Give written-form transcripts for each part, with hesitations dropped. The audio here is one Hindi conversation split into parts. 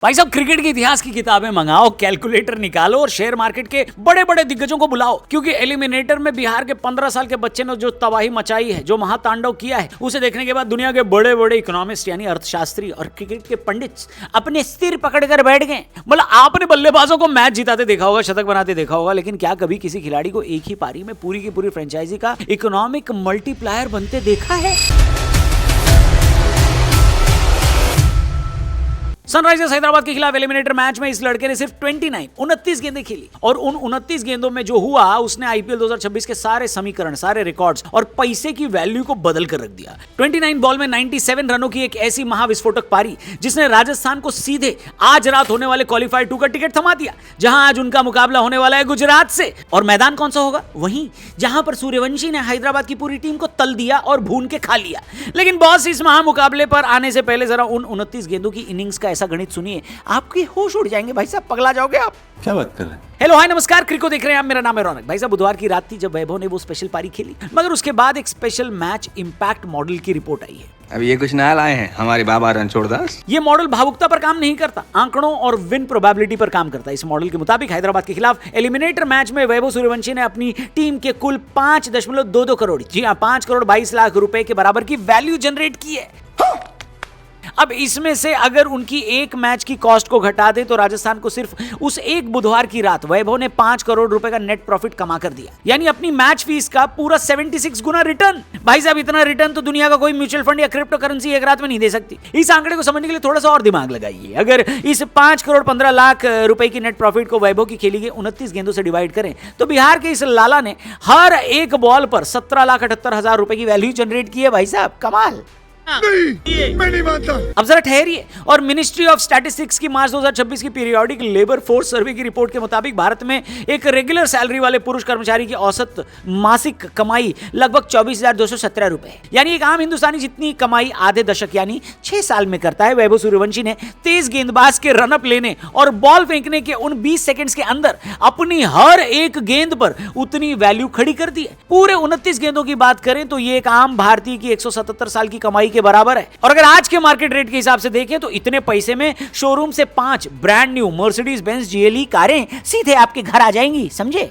भाई साहब, क्रिकेट के इतिहास की किताबें मंगाओ, कैलकुलेटर निकालो और शेयर मार्केट के बड़े बड़े दिग्गजों को बुलाओ, क्योंकि एलिमिनेटर में बिहार के 15 साल के बच्चे ने जो तबाही मचाई है, जो महातांडव किया है, उसे देखने के बाद दुनिया के बड़े बड़े इकोनॉमिस्ट यानी अर्थशास्त्री और क्रिकेट के पंडित अपने सिर पकड़कर बैठ गए। मतलब आपने बल्लेबाजों को मैच जिताते देखा होगा, शतक बनाते देखा होगा, लेकिन क्या कभी किसी खिलाड़ी को एक ही पारी में पूरी की पूरी फ्रेंचाइजी का इकोनॉमिक मल्टीप्लायर बनते देखा है? सनराइजर्स हैदराबाद के खिलाफ एलिमिनेटर मैच में इस लड़के ने सिर्फ 29 गेंदें खेली और उन 29 गेंदों में जो हुआ उसने आईपीएल 2026 के सारे समीकरण, सारे रिकॉर्ड्स और पैसे की वैल्यू को बदल कर रख दिया। 29 बॉल में 97 रनों की एक ऐसी महाविस्फोटक पारी जिसने राजस्थान को सीधे आज रात होने वाले क्वालिफायर 2 का टिकट थमा दिया, जहां आज उनका मुकाबला होने वाला है गुजरात से। और मैदान कौन सा होगा? वहीं जहां पर सूर्यवंशी ने हैदराबाद की पूरी टीम को तल दिया और भून के खा लिया। लेकिन बॉस, इस महामुकाबले पर आने से पहले जरा उन 29 गेंदों की इनिंग्स का ऐसा गणित सुनिए, आपके होश उड़ जाएंगे भाई साहब, पगला जाओगे आप। क्या बात कर रहे हैं? हेलो, हाय, नमस्कार, क्रिको देख रहे हैं आप। मेरा नाम है रौनक। भाई साहब, बुधवार की रात थी जब वैभव ने वो स्पेशल पारी खेली, मगर उसके बाद एक स्पेशल मैच इंपैक्ट मॉडल की रिपोर्ट आई है। अब ये कुछ नया लाए हैं हमारे बाबा रणछोड़दास। ये मॉडल भावुकता पर काम नहीं करता, आंकड़ों और विन प्रोबेबिलिटी पर काम करता है। इस मॉडल के मुताबिक हैदराबाद के खिलाफ एलिमिनेटर मैच में वैभव सूर्यवंशी ने अपनी टीम के कुल 5.22 करोड़, जी हाँ, 5 करोड़ 22 लाख रुपए के बराबर की वैल्यू जनरेट की है। अब इसमें से अगर उनकी एक मैच की कॉस्ट को घटा दे तो राजस्थान को सिर्फ उस एक बुधवार की रात वैभव ने 5 करोड़ रुपए का नेट प्रॉफिट कमा कर दिया, यानी अपनी मैच फीस का पूरा 76 गुना रिटर्न। भाई साहब, इतना रिटर्न तो दुनिया का कोई म्यूचुअल फंड या क्रिप्टो करेंसी एक रात में नहीं दे सकती। इस आंकड़े को समझने के लिए थोड़ा सा और दिमाग लगाइए। अगर इस 5 करोड़ 15 लाख रुपए की नेट प्रॉफिट को वैभव की खेली गई 29 गेंदों से डिवाइड करें तो बिहार के इस लाला ने हर एक बॉल पर 17,78,000 रुपए की वैल्यू जनरेट की है। भाई साहब, कमाल। नहीं, मैं नहीं मानता। अब जरा ठहरिए। और मिनिस्ट्री ऑफ स्टैटिस्टिक्स की मार्च 2026 की पीरियोडिक लेबर फोर्स सर्वे की रिपोर्ट के मुताबिक भारत में एक रेगुलर सैलरी वाले पुरुष कर्मचारी की औसत मासिक कमाई लगभग 24,217 रुपए, यानी एक आम हिंदुस्तानी जितनी कमाई आधे दशक यानी 6 साल में करता है। वैभव सूर्यवंशी ने तेज गेंदबाज के रनअप लेने और बॉल फेंकने के उन 20 सेकंड्स के अंदर अपनी हर एक गेंद पर उतनी वैल्यू खड़ी कर दी है। पूरे 29 गेंदों की बात करें तो ये एक आम भारतीय की 177 साल की कमाई के बराबर है। और अगर आज के मार्केट रेट के हिसाब से देखें तो इतने पैसे में शोरूम से 5 brand new Mercedes Benz GLE कारें सीधे आपके घर आ जाएंगी, समझे?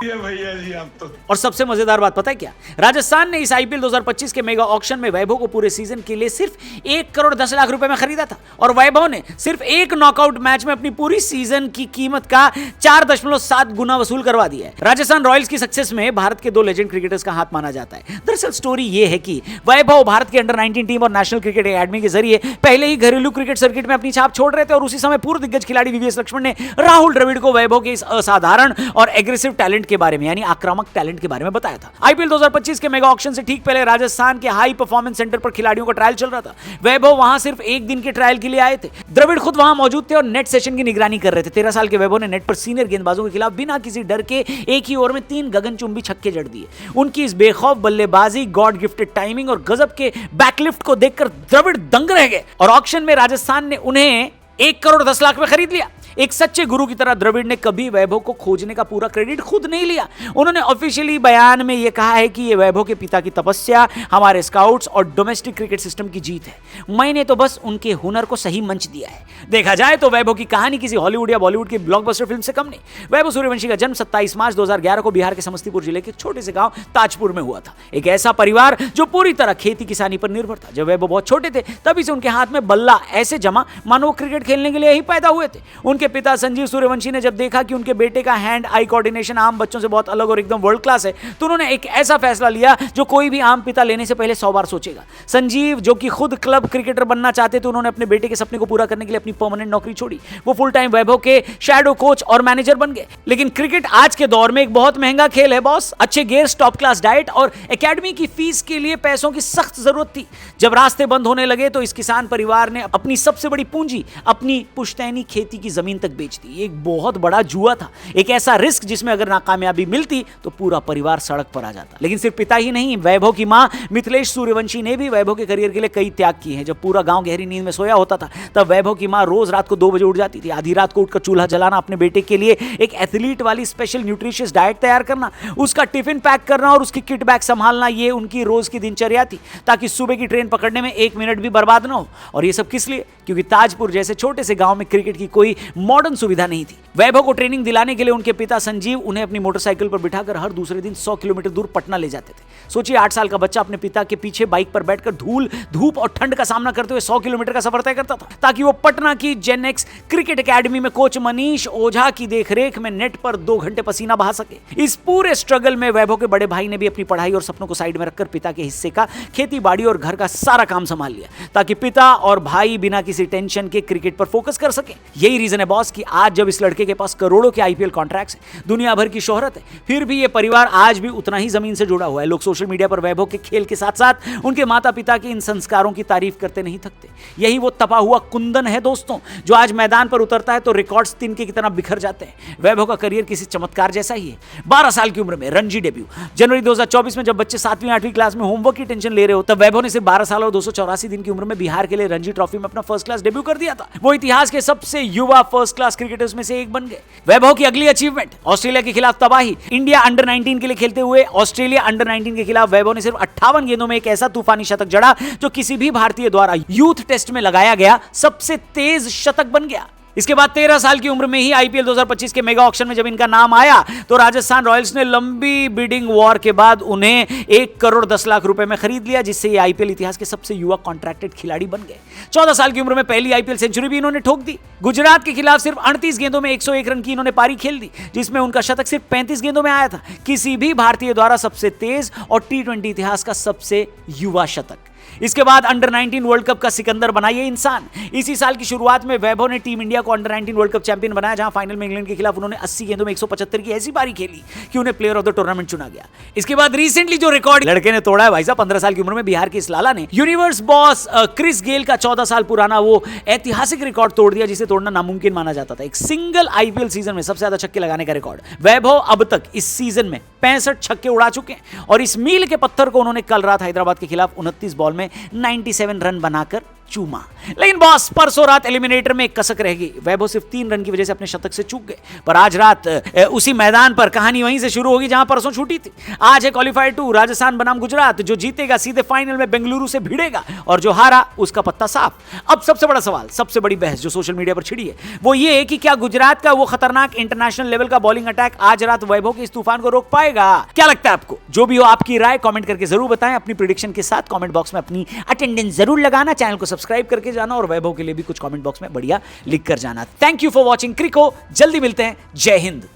भैया जी, आप तो। और सबसे मजेदार बात पता है क्या? राजस्थान ने इस आईपीएल 2025 के मेगा ऑक्शन में वैभव को पूरे सीजन के लिए सिर्फ 1 करोड़ 10 लाख रुपए में खरीदा था और वैभव ने सिर्फ एक नॉकआउट मैच में अपनी पूरी सीजन की कीमत का 4.7 गुना वसूल करवा दिया है। राजस्थान रॉयल्स की सक्सेस में भारत के 2 लेजेंड क्रिकेटर्स का हाथ माना जाता है। दरअसल स्टोरी यह है कि वैभव भारत के अंडर-19 टीम और नेशनल क्रिकेट एकेडमी के जरिए पहले ही घरेलू क्रिकेट सर्किट में अपनी छाप छोड़ रहे थे और उसी समय पूर्व दिग्गज खिलाड़ी वीवीएस लक्ष्मण ने राहुल द्रविड़ को वैभव के इस असाधारण और एग्रेसिव टैलेंट के बारे में, यानी आक्रामक टैलेंट के बारे में बताया था। आईपीएल 2025 के मेगा ऑक्शन से ठीक पहले राजस्थान के हाई परफॉर्मेंस सेंटर पर खिलाड़ियों का ट्रायल चल रहा था। वैभव वहां सिर्फ एक दिन के ट्रायल के लिए आए थे। द्रविड़ खुद वहां मौजूद थे और नेट सेशन की निगरानी कर रहे थे। 13 साल के वैभव ने नेट पर सीनियर गेंदबाजों के खिलाफ बिना किसी डर के एक ही ओवर में 3 गगनचुंबी छक्के जड़ दिए। उनकी इस बेखौफ बल्लेबाजी, गॉड गिफ्टेड टाइमिंग और गजब के बैकलिफ्ट को देखकर द्रविड़ दंग रह गए और ऑक्शन में राजस्थान ने उन्हें 1 करोड़ 10 लाख में खरीद लिया। एक सच्चे गुरु की तरह द्रविड़ ने कभी वैभव को खोजने का पूरा क्रेडिट खुद नहीं लिया। उन्होंने ऑफिशियली बयान में यह कहा है कि यह वैभव के पिता की तपस्या, हमारे स्काउट्स और डोमेस्टिक क्रिकेट सिस्टम की जीत है। मैंने तो बस उनके हुनर को सही मंच दिया है। देखा जाए तो वैभव की कहानी किसी हॉलीवुड या बॉलीवुड की ब्लॉकबस्टर फिल्म से कम नहीं। वैभव सूर्यवंशी का जन्म 27 मार्च 2011 को बिहार के समस्तीपुर जिले के छोटे से गांव ताजपुर में हुआ था। एक ऐसा परिवार जो पूरी तरह खेती किसानी पर निर्भर था। जब वैभव बहुत छोटे थे तभी से उनके हाथ में बल्ला ऐसे जमा मानो क्रिकेट खेलने के लिए ही पैदा हुए थे। उनके पिता संजीव सूर्यवंशी ने जब देखा कि उनके बेटे का हैंड आई कोऑर्डिनेशन आम बच्चों से बहुत अलग और एकदम वर्ल्ड क्लास है तो उन्होंने एक ऐसा फैसला लिया जो कोई भी आम पिता लेने से पहले 100 बार सोचेगा। संजीव, जो कि खुद क्लब क्रिकेटर बनना चाहते थे, उन्होंने अपने बेटे के सपने को पूरा करने के लिए अपनी परमानेंट नौकरी छोड़ी। वो फुल टाइम वैभव के शैडो कोच और मैनेजर बन गए। लेकिन क्रिकेट आज के दौर में एक बहुत महंगा खेल है बॉस। अच्छे गेयर्स, टॉप क्लास डाइट और एकेडमी की फीस के लिए पैसों की सख्त जरूरत थी। जब रास्ते बंद होने लगे तो इस किसान परिवार ने अपनी सबसे बड़ी पूंजी, अपनी पुश्तैनी खेती की जमीन बैंक तक बेच दी। एक बहुत बड़ा जुआ था, एक ऐसा रिस्क जिसमें अगर नाकामयाबी मिलती तो पूरा परिवार सड़क पर आ जाता। लेकिन सिर्फ पिता ही नहीं, वैभव की मां मिथिलेश सूर्यवंशी ने भी वैभव के करियर के लिए कई त्याग किए हैं। जब पूरा गांव गहरी नींद में सोया होता था तब वैभव की मां रोज रात को 2 बजे उठ जाती थी। आधी रात को उठकर चूल्हा जलाना, अपने बेटे के लिए एक एथलीट वाली स्पेशल न्यूट्रिशियस डाइट तैयार करना, उसका टिफिन पैक करना और उसकी किट बैग संभालना, ये उनकी रोज की दिनचर्या थी, ताकि सुबह की ट्रेन पकड़ने में 1 मिनट भी बर्बाद ना हो। और ये सब किस लिए? क्योंकि ताजपुर जैसे छोटे से गांव में क्रिकेट की कोई मॉडर्न सुविधा नहीं थी। वैभव को ट्रेनिंग दिलाने के लिए उनके पिता संजीव उन्हें अपनी मोटरसाइकिल पर बिठाकर हर दूसरे दिन 100 किलोमीटर दूर पटना ले जाते थे। सोचिए, 8 साल का बच्चा अपने पिता के पीछे बाइक पर बैठकर धूल, धूप और ठंड का सामना करते हुए 100 किलोमीटर का सफर तय करता था, ताकि वो पटना की जेनेक्स क्रिकेट एकेडमी में कोच मनीष ओझा की देखरेख में नेट पर 2 घंटे पसीना बहा सके। इस पूरे स्ट्रगल में वैभव के बड़े भाई ने भी अपनी पढ़ाई और सपनों को साइड में रखकर पिता के हिस्से का खेती बाड़ी और घर का सारा काम संभाल लिया, ताकि पिता और भाई बिना किसी टेंशन के क्रिकेट पर फोकस कर सके। यही रीजन है बॉस कि आज जब इस लड़के के पास करोड़ों के आईपीएल कॉन्ट्रैक्ट्स हैं, दुनिया भर की शोहरत है, फिर भी ये परिवार आज भी उतना ही जमीन से जुड़ा हुआ है। लोग सोशल मीडिया पर वैभव के खेल के साथ साथ उनके माता पिता के इन संस्कारों की तारीफ करते नहीं थकते। यही वो तपा हुआ कुंदन है दोस्तों, जो आज मैदान पर उतरता है तो रिकॉर्ड्स तिनके की तरह बिखर जाते हैं। वैभव का करियर किसी चमत्कार जैसा ही है। 12 साल की उम्र में रणजी डेब्यू। जनवरी 2024 में जब बच्चे 7वीं 8वीं क्लास में होमवर्क की टेंशन ले रहे हो, तब वैभव ने सिर्फ 12 साल और 284 दिन की उम्र में बिहार के लिए रणजी ट्रॉफी में अपना फर्स्ट क्लास डेब्यू कर दिया था। वो इतिहास के सबसे युवा फर्स्ट क्लास क्रिकेटर्स में से एक बन गए। वैभव की अगली अचीवमेंट, ऑस्ट्रेलिया के खिलाफ तबाही। इंडिया अंडर 19 के लिए खेलते हुए ऑस्ट्रेलिया अंडर 19 के खिलाफ वैभव ने सिर्फ 58 गेंदों में एक ऐसा तूफानी शतक जड़ा जो किसी भी भारतीय द्वारा यूथ टेस्ट में लगाया गया सबसे तेज शतक बन गया। इसके बाद 13 साल की उम्र में ही आईपीएल 2025 के मेगा ऑक्शन में जब इनका नाम आया तो राजस्थान रॉयल्स ने लंबी बिडिंग वॉर के बाद उन्हें 1 करोड़ 10 लाख रुपए में खरीद लिया, जिससे ये आईपीएल इतिहास के सबसे युवा कॉन्ट्रैक्टेड खिलाड़ी बन गए। 14 साल की उम्र में पहली आईपीएल सेंचुरी भी इन्होंने ठोक दी। गुजरात के खिलाफ सिर्फ 38 गेंदों में 101 रन की इन्होंने पारी खेल दी, जिसमें उनका शतक सिर्फ 35 गेंदों में आया था। किसी भी भारतीय द्वारा सबसे तेज और T20 इतिहास का सबसे युवा शतक। इसके बाद अंडर 19 वर्ल्ड कप का सिकंदर बना ये इंसान। इसी साल की शुरुआत में वैभव ने टीम इंडिया को अंडर 19 वर्ल्ड कप चैंपियन बनाया, जहां फाइनल में इंग्लैंड के खिलाफ उन्होंने 80 गेंदों में 175 की ऐसी पारी खेली कि उन्हें प्लेयर ऑफ द टूर्नामेंट चुना गया। इसके बाद रिसेंटली जो रिकॉर्ड लड़के ने तोड़ा है भाई साहब, 15 साल की उम्र में बिहार के इस लाला ने यूनिवर्स बॉस क्रिस गेल का 14 साल पुराना वो ऐतिहासिक रिकॉर्ड तोड़ दिया, जिसे तोड़ना नामुमकिन माना जाता था। एक सिंगल आईपीएल सीजन में सबसे ज्यादा छक्के लगाने का रिकॉर्ड वैभव अब तक इस सीजन में 65 छक्के उड़ा चुके हैं, और इस मील के पत्थर को उन्होंने कल रात हैदराबाद के खिलाफ 29 बॉल में 97 रन बनाकर चूमा। लेकिन बॉस, परसों रात एलिमिनेटर में एक कसक रह गई। वैभव सिर्फ 3 रन की वजह से अपने शतक से चूक गए, पर आज रात उसी मैदान पर कहानी वहीं से शुरू होगी जहां परसों छूटी थी। आज है क्वालीफायर 2, राजस्थान बनाम गुजरात। जो जीतेगा सीधे फाइनल में बेंगलुरु से भिड़ेगा, और जो हारा उसका पत्ता साफ। अब सबसे बड़ा सवाल, सबसे बड़ी बहस जो सोशल मीडिया पर छिड़ी है वो ये है कि क्या गुजरात का वो खतरनाक इंटरनेशनल लेवल का बॉलिंग अटैक आज रात वैभव के इस तूफान को रोक पाएगा? क्या लगता है आपको? जो भी हो, आपकी राय कमेंट करके जरूर बताएं। अपनी प्रेडिक्शन के साथ कमेंट बॉक्स में अपनी अटेंडेंस जरूर लगाना, चैनल को सब्सक्राइब करके जाना, और वैभव के लिए भी कुछ कमेंट बॉक्स में बढ़िया लिख कर जाना। Thank you for watching crico. जल्दी मिलते हैं। जय हिंद।